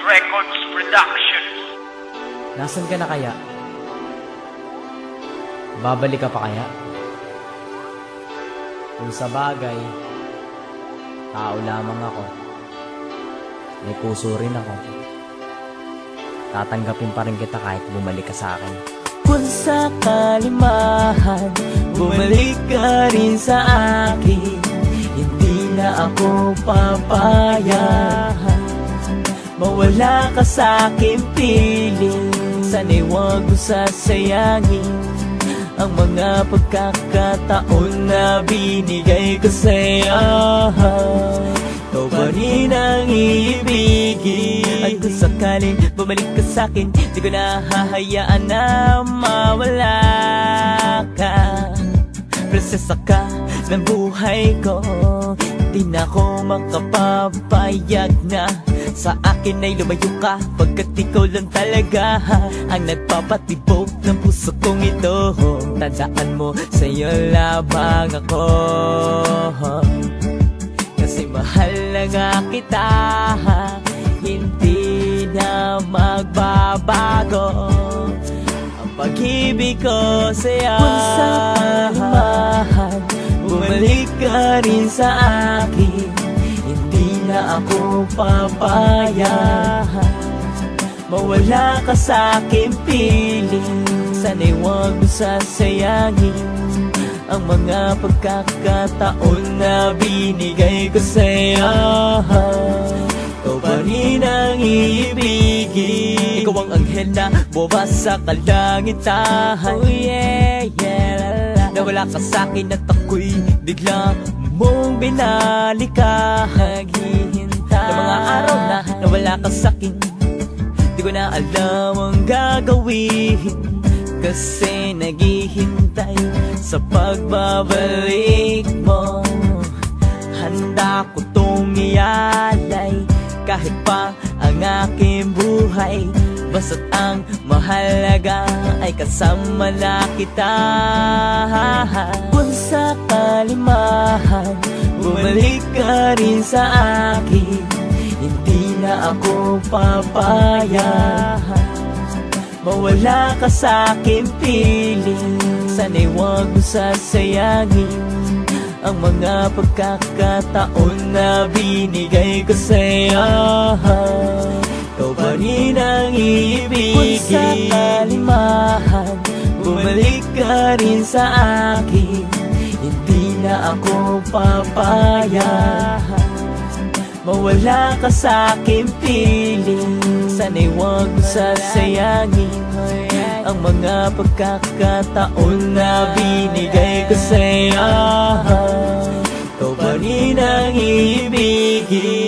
Records Production. Nasaan ka na kaya? Babalik ka pa kaya? Kung sa bagay, tao lamang ako. May puso rin ako. Tatanggapin pa rin kita kahit bumalik ka sa akin. Kung sakali mahal, bumalik ka rin sa akin. Hindi na ako papayahan mawala ka sa aking piling. Sana'y huwag mo sasayangin ang mga pagkakataon na binigay ko sa'yo. Ikaw pa rin ang iibigin. At kung sakaling bumalik ka sa'kin, di ko na hahayaan na mawala ka. Prinsesa ka ng buhay ko, di na ako makapapayag na sa akin ay lumayo ka, pagkat ikaw lang talaga ang nagpapatibok ng puso kong ito. Tandaan mo, sa'yo lamang ako, kasi mahal na nga kita, hindi na magbabago ang pag-ibig ko sa'yo. Kung sa'yo mahal, bumalik ka rin sa akin. Hindi na ako papayahan mawala ka sa aking piling. Sana'y huwag mo sasayangin ang mga pagkakataon na binigay ko sa'yo. Ikaw pa rin ang iibigin. Ikaw ang anghel na bumaba sa kalangitan. Oh yeah, yeah. Nawala ka sa'kin at ako'y bigla mong binalikan. Naghihintay ng mga araw na nawala ka sa'kin, di ko na alam ang gagawin, kasi naghihintay sa pagbabalik mo. Handa ko tong ialay kahit pa ang aking buhay, basta't ang mahalaga ay kasama na kita. Kung sakali mahal, bumalik ka rin sa akin. Hindi na ako papayahan mawala ka sa aking piling. Sana'y huwag mo sasayangin ang mga pagkakataon na binigay ko sa'yo. Ikaw pa rin ang iibigin. Kung sakali mahal, bumalik ka rin sa akin. Hindi na ako papayahan mawala ka sa aking piling. Sana'y huwag mo sasayangin ang mga pagkakataon na binigay ko sa'yo. Ikaw pa rin ang iibigin.